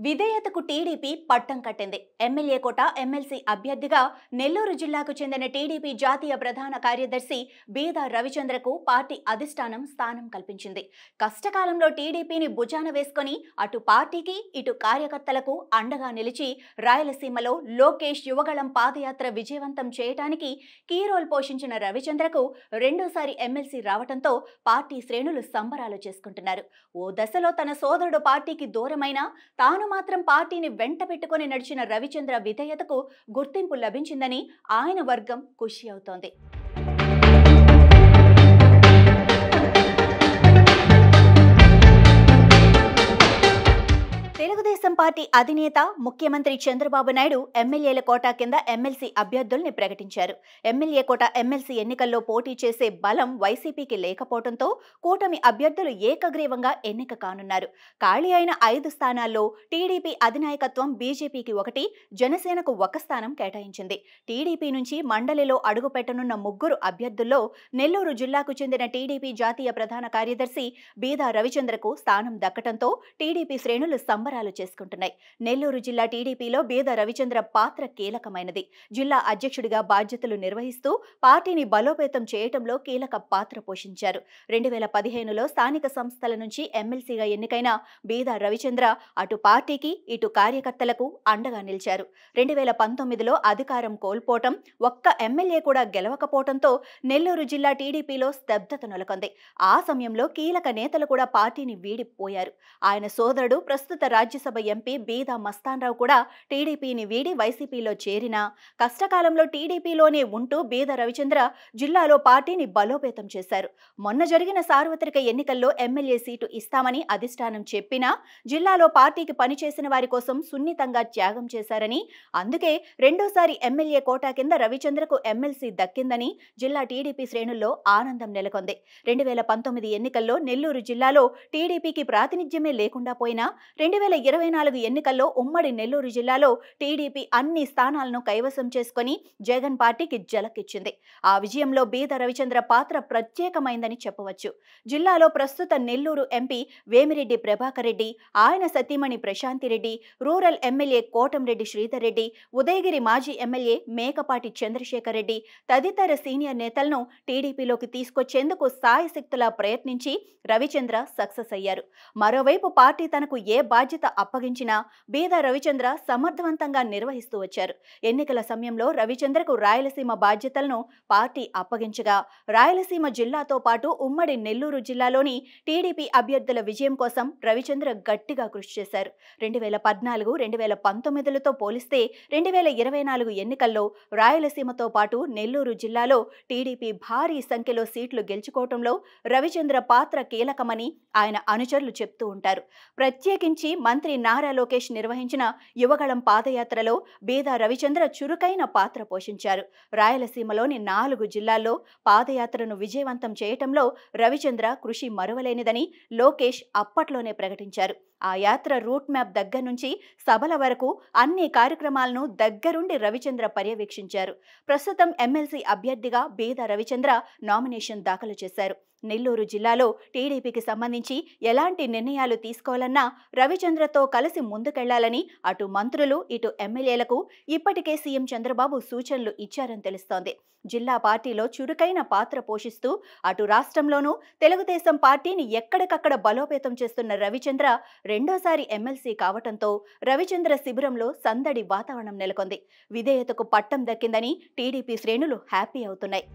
విధేయతకు TDP పట్టం కట్టింది. MLA కోట MLC అభ్యర్థిగా నెల్లూరు జిల్లాకు చెందిన టీడీపీ జాతీయ ప్రధాన కార్యదర్శి బీదా రవిచంద్రకు పార్టీ అధిష్టానం స్థానం కల్పించింది. కష్టకాలంలో టీడీపీని భుజాన వేసుకొని అటు పార్టీకి ఇటు కార్యకర్తలకు అండగా నిలిచి రాయలసీమలో లోకేష్ యువగళం పాదయాత్ర విజయవంతం చేయడానికి కీ రోల్ పోషించిన రవిచంద్రకు రెండోసారి ఎమ్మెల్సీ రావడంతో పార్టీ శ్రేణులు సంబరాలు చేసుకుంటున్నారు. ఓ దశలో తన సోదరుడు పార్టీకి దూరమైన తాను మాత్రం పార్టీని వెంట పెట్టుకొని నడిచిన రవిచంద్ర విధేయతకు గుర్తింపు లభించిందని ఆయన వర్గం ఖుషి అవుతోంది. తెలుగుదేశం పార్టీ అధినేత ముఖ్యమంత్రి చంద్రబాబు నాయుడు ఎమ్మెల్యేల కోటా కింద ఎమ్మెల్సీ అభ్యర్థుల్ని ప్రకటించారు. ఎమ్మెల్యే కోట ఎమ్మెల్సీ ఎన్నికల్లో పోటీ చేసే బలం వైసీపీకి లేకపోవడంతో కూటమి అభ్యర్థులు ఏకగ్రీవంగా ఎన్నిక కానున్నారు. ఖాళీ అయిన 5 స్థానాల్లో టీడీపీ అధినాయకత్వం బీజేపీకి 1, జనసేనకు 1 స్థానం కేటాయించింది. టీడీపీ నుంచి మండలిలో అడుగుపెట్టనున్న 3 అభ్యర్థుల్లో నెల్లూరు జిల్లాకు చెందిన టీడీపీ జాతీయ ప్రధాన కార్యదర్శి బీదా రవిచంద్రకు స్థానం దక్కడంతో టీడీపీ శ్రేణులు సంబరాలు చేసుకుంటున్నాయి. నెల్లూరు జిల్లా టీడీపీలో బీదా రవిచంద్ర పాత్ర కీలకమైనది. జిల్లా అధ్యక్షుడిగా బాధ్యతలు నిర్వహిస్తూ పార్టీని బలోపేతం చేయటంలో కీలక పాత్ర పోషించారు. 2015లో స్థానిక సంస్థల నుంచి ఎమ్మెల్సీగా ఎన్నికైన బీదా రవిచంద్ర అటు పార్టీకి ఇటు కార్యకర్తలకు అండగా నిలిచారు. 2019లో అధికారం కోల్పోవటం, ఒక్క ఎమ్మెల్యే కూడా గెలవకపోవడంతో నెల్లూరు జిల్లా టీడీపీలో స్తబ్దత నెలకొంది. ఆ సమయంలో కీలక నేతలు కూడా పార్టీని వీడిపోయారు. ఆయన సోదరుడు ప్రస్తుత రాజ్యసభ ఎంపీ బీదా మస్తాన్రావు కూడా టీడీపీని వీడి వైసీపీలో చేరినా కష్టకాలంలో టీడీపీలోనే ఉంటూ బీదా రవిచంద్ర జిల్లాలో పార్టీని బలోపేతం చేశారు. మొన్న జరిగిన సార్వత్రిక ఎన్నికల్లో ఎమ్మెల్యే సీటు ఇస్తామని అధిష్టానం చెప్పినా జిల్లాలో పార్టీకి పనిచేసిన వారి కోసం సున్నితంగా త్యాగం చేశారని, అందుకే రెండోసారి ఎమ్మెల్యే కోటా కింద రవిచంద్రకు ఎమ్మెల్సీ దక్కిందని జిల్లా టీడీపీ శ్రేణుల్లో ఆనందం నెలకొంది. 2019 ఎన్నికల్లో నెల్లూరు జిల్లాలో టీడీపీకి ప్రాతినిధ్యమే లేకుండా పోయినా 2024 ఎన్నికల్లో ఉమ్మడి నెల్లూరు జిల్లాలో టీడీపీ అన్ని స్థానాలను కైవసం చేసుకుని జగన్ పార్టీకి జలకిచ్చింది. ఆ విజయంలో బీదా రవిచంద్ర పాత్ర ప్రత్యేకమైందని చెప్పవచ్చు. జిల్లాలో ప్రస్తుత నెల్లూరు ఎంపీ వేమిరెడ్డి ప్రభాకర్ రెడ్డి, ఆయన సతీమణి ప్రశాంతిరెడ్డి, రూరల్ ఎమ్మెల్యే కోటంరెడ్డి శ్రీధర్ రెడ్డి, ఉదయగిరి మాజీ ఎమ్మెల్యే మేకపాటి చంద్రశేఖర్ రెడ్డి తదితర సీనియర్ నేతలను టీడీపీలోకి తీసుకొచ్చేందుకు సాయశక్తులా ప్రయత్నించి రవిచంద్ర సక్సెస్ అయ్యారు. మరోవైపు పార్టీ తనకు ఏ బాధ్యత అప్పగించినా బీదా రవిచంద్ర సమర్థవంతంగా నిర్వహిస్తూ వచ్చారు. ఎన్నికల సమయంలో రవిచంద్రకు రాయలసీమ బాధ్యతలను పార్టీ అప్పగించగా రాయలసీమ జిల్లాతో పాటు ఉమ్మడి నెల్లూరు జిల్లాలోని టీడీపీ అభ్యర్థుల విజయం కోసం రవిచంద్ర గట్టిగా కృషి చేశారు. 2014, 2019లతో పోలిస్తే 2024 ఎన్నికల్లో రాయలసీమతో పాటు నెల్లూరు జిల్లాలో టీడీపీ భారీ సంఖ్యలో సీట్లు గెలుచుకోవడంలో రవిచంద్ర పాత్ర కీలకమని ఆయన అనుచరులు చెప్తూ ఉంటారు. ప్రత్యేకించి మంత్రి నారా లోకేష్ నిర్వహించిన యువగళం పాదయాత్రలో బీదా రవిచంద్ర చురుకైన పాత్ర పోషించారు. రాయలసీమలోని 4 జిల్లాల్లో పాదయాత్రను విజయవంతం చేయటంలో రవిచంద్ర కృషి మరువలేనిదని లోకేష్ అప్పట్లోనే ప్రకటించారు. ఆ యాత్ర రూట్ మ్యాప్ దగ్గర నుంచి సభల వరకు అన్ని కార్యక్రమాలను దగ్గరుండి రవిచంద్ర పర్యవేక్షించారు. ప్రస్తుతం ఎమ్మెల్సీ అభ్యర్థిగా బీదా రవిచంద్ర నామినేషన్ దాఖలు చేశారు. నెల్లూరు జిల్లాలో టీడీపీకి సంబంధించి ఎలాంటి నిర్ణయాలు తీసుకోవాలన్నా రవిచంద్రతో కలిసి ముందుకెళ్లాలని అటు మంత్రులు ఇటు ఎమ్మెల్యేలకు ఇప్పటికే సీఎం చంద్రబాబు సూచనలు ఇచ్చారని తెలుస్తోంది. జిల్లా పార్టీలో చురుకైన పాత్ర పోషిస్తూ అటు రాష్ట్రంలోనూ తెలుగుదేశం పార్టీని ఎక్కడికక్కడ బలోపేతం చేస్తున్న రవిచంద్ర రెండోసారి ఎమ్మెల్సీ కావటంతో రవిచంద్ర శిబిరంలో సందడి వాతావరణం నెలకొంది. విధేయతకు పట్టం దక్కిందని టీడీపీ శ్రేణులు హ్యాపీ అవుతున్నాయి.